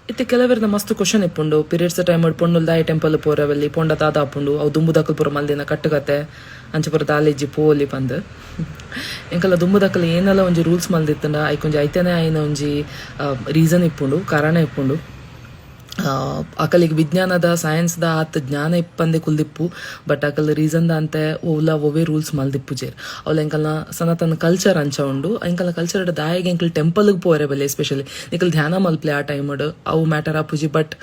ಇತ್ತೆ ಕೆಲವೆರ್ದ ಮಸ್ತ್ ಕ್ವಶನ್ ಇಪ್ಪುಂಡು ಪೀರಿಯಡ್ಸ್ ಟೈಮ್ ಪೊಣ್ಣುಲ್ ದಾಯಿ ಟೆಂಪಲ್ ಪೋರವೆಲ್ಲಿ ಪೊಂಡ ತಾತ ಆಪುಂಡು ಅವು ದುಂಬುದಕ್ಕಲ್ ಪೂರ ಮಲ್ದಿನ ಕಟ್ಟುಕತೆ ಅಂಚ ಪೂರ ದಾಲಿಜ್ಜಿ ಪೋಲಿ ಪಂದ್ ಎಂಕಲ್ಲ ದುಂಬುದಕ್ಕಲ್ ಏನೆಲ್ಲ ಒಂಜಿ ರೂಲ್ಸ್ ಮಲ್ದಿತ್ತಂಡ ಐಕೊಂಜಿ ಐತನೇ ಆಯ್ನ ಒಂಜಿ ರೀಸನ್ ಇಪ್ಪುಂಡು ಕಾರಣ ಇಪ್ಪುಂಡು. ಅಕಲಿಗೆ ವಿಜ್ಞಾನದ ಸೈನ್ಸ್ದ ಆತ ಜ್ಞಾನ ಇಪ್ಪಂದೆ ಕುಲ್ದಿಪ್ಪು ಬಟ್ ಅಕಲ್ ರೀಸನ್ದ ಅಂತೆ ಓಲ ಒವೇ ರೂಲ್ಸ್ ಮಲ್ದಿಪ್ಪು ಜೇರ್ ಅವ್ಲ ಎಂಕಲ್ನ ಸನಾತನ ಕಲ್ಚರ್ ಅಂಚ ಉಂಡು ಎಂಕಲ್ನ ಕಲ್ಚರ್ ದಾಯಿಗೆ ಎಂಕಲ್ ಟೆಂಪಲ್ಗೆ ಪೋರೆ ಬಲ್ಲೆ ಎಸ್ಪೆಷಲಿ ನಿಕಲ್ ಧ್ಯಾನ ಮಲ್ಪ್ಲೆ ಆ ಟೈಮಡ್ ಅವು ಮ್ಯಾಟರ್ ಆಪುಜಿ ಬಟ್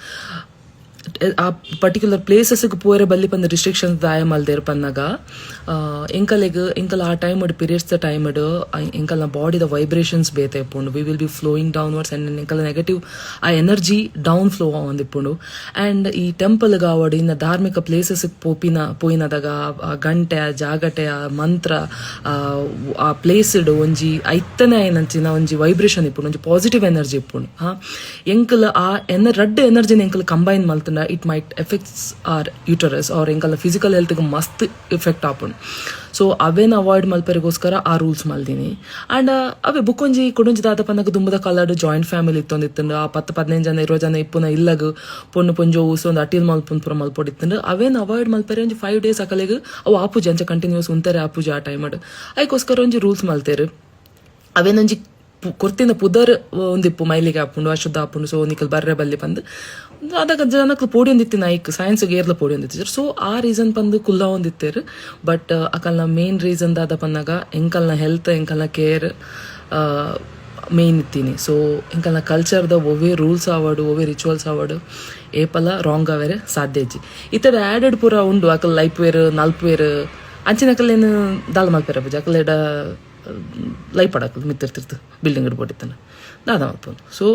ಆ ಪರ್ಟಿಕ್ಯುಲರ್ ಪ್ಲೇಸಸ್ಗೆ ಪೋರೆ ಬಲ್ಲಿ ಪಂದ ರಿಸ್ಟ್ರಿಕ್ಷನ್ಸ್ ದಾಯ ಮಲ್ದೇರ್ ಪನ್ನಾಗ ಎಂಕಲ್ ಆ ಟೈಮಡ್ ಪೀರಿಯಡ್ಸ್ ಟೈಮಡ್ ಎಂಕಲ್ನ ಬಾಡಿದ ವೈಬ್ರೇಷನ್ಸ್ ಬೇತೆ ಇಪ್ಪುಂಡು we will be flowing downwards and ಎಂಕಲ್ ನೆಗೆಟಿವ್ ಆ ಎನರ್ಜಿ ಡೌನ್ ಫ್ಲೋ ಆವಂದಿಪ್ಪುಂಡು ಆ್ಯಂಡ್ ಈ ಟೆಂಪಲ್ಗೆ ಆವಡ್ ಇನ್ನು ಧಾರ್ಮಿಕ ಪ್ಲೇಸಸ್ಗೆ ಪೋಯಿನದಾಗ ಆ ಗಂಟೆ ಆ ಜಾಗಟೆ ಆ ಮಂತ್ರ ಆ ಪ್ಲೇಸ್ಡ್ ಒಂಜಿ ಐತನೇ ಏನಂಚಿನ ಒಂಜಿ ವೈಬ್ರೇಷನ್ ಇಪ್ಪುಂಡು ಒಂಜಿ ಪಾಸಿಟಿವ್ ಎನರ್ಜಿ ಇಪ್ಪುಂಡು ಎಂಕಲ್ ಆ ರಡ್ಡ್ ಎನರ್ಜಿನ ಎಂಕಲ್ ಕಂಬೈನ್ ಮಲ್ತಂಡ it might affects our uterus ಅವ್ರ ಎಂಕಲ್ಲ ಫಿಸಿಕಲ್ ಹೆಲ್ತ್ಗೆ ಮಸ್ತ್ ಇಫೆಕ್ಟ್ ಆಪುಂಡು. ಸೊ ಅವೇನು ಅವಾಯ್ಡ್ ಮಲ್ಪರಿಗೋಸ್ಕರ ಆ ರೂಲ್ಸ್ ಮಲ್ದೀನಿ ಆ್ಯಂಡ್ ಅವೇ ಬುಕ್ಕೊಂಜಿ ಕೊಡೊಂಜಿ ದಾದ ಪನ್ನಗ ದುಂಬುದ ಕಾಲಡ್ ಜಾಯಿಂಟ್ ಫ್ಯಾಮಿಲಿ ಇತ್ತೊಂದಿತ್ತಂಡು ಆ 10-15 ಜನ 20 ಜನ ಇಪ್ಪುನ ಇಲ್ಲಗ್ ಪೊಣ್ಣು ಪೊಂಜೋ ಒಂದು ಅಟಿಲ್ ಮಲ್ಪುನ್ ಪುರ ಮಲ್ಪೊಡಿತ್ತಂಡು ಅವೇನು ಅವಾಯ್ಡ್ ಮಲ್ಪರಿ ಒಂಜಿ 5 days ಅಕಲೆಗ್ ಅವು ಆಪುಜಿ ಅಂಚ ಕಂಟಿನ್ಯೂಸ್ ಉಂತಾರೆ ಆಪುಜಿ ಆ ಟೈಮಡ್ ಅದಕ್ಕೋಸ್ಕರ ಒಂಜಿ ರೂಲ್ಸ್ ಮಲ್ತೇರು ಅವೇನೊಂಜಿ ಕೊರ್ತಿನ ಪುದರ್ ಒಂದಿಪ್ಪು ಮೈಲಿಗೆ ಆಪುಂಡು ಅಶುದ್ಧ ಆಪುಂಡು ಸೊ ನಿಕಲ್ ಬರ್ರೆ ಬಲ್ಲಿ ಬಂದು ಅದಾಗ ಜನಕ್ಕೆ ಪೋಡಿ ಒಂದಿತ್ತಿನ ಐಕ್ ಸೈನ್ಸ್ಗೆ ಏರ್ಲ ಪೋಡಿ ಒಂದಿತ್ತಿದ್ರು ಸೊ ಆ ರೀಸನ್ ಬಂದು ಕುಲ್ಲ ಒಂದಿತ್ತೇರು ಬಟ್ ಅಕಲ್ನ ಮೇನ್ ರೀಸನ್ ದಾದ ಪನ್ನಾಗ ಎಂಕಲ್ನ ಹೆಲ್ತ್ ಎಂಕಲ್ನ ಕೇರ್ ಮೇನ್ ಇತ್ತೀನಿ. ಸೊ ಎಂಕಲ್ನ ಕಲ್ಚರ್ದ ಒವೇ ರೂಲ್ಸ್ ಆವಡು ಒವೇ ರಿಚುವಲ್ಸ್ ಆವಡು ಏಪಲ ರಾಂಗ್ ಆವೇರೆ ಸಾಧ್ಯ ಇಜ್ಜಿ ಇತರ ಆ್ಯಡೆಡ್ ಪೂರ ಉಂಡು ಅಕಲ್ ಲೈಫ್ ವೇರ್ ನಾಲ್ಕು ವೇರ್ ಅಂಚಿನಕಲ್ಲೇನು ದಾಲ್ ಮಲ್ಪೇರ ಬುಜ ಅಕಲ್ ಎಡ ಲೈಫ್ ಪಡಕಲ್ ಮಿತ್ತಿರ್ತಿರ್ತು ಬಿಲ್ಡಿಂಗ್ ಇಡ್ಬೋಡಿತ್ತಾನೆ ದಾದ ಮಲ್ಪನು. ಸೊ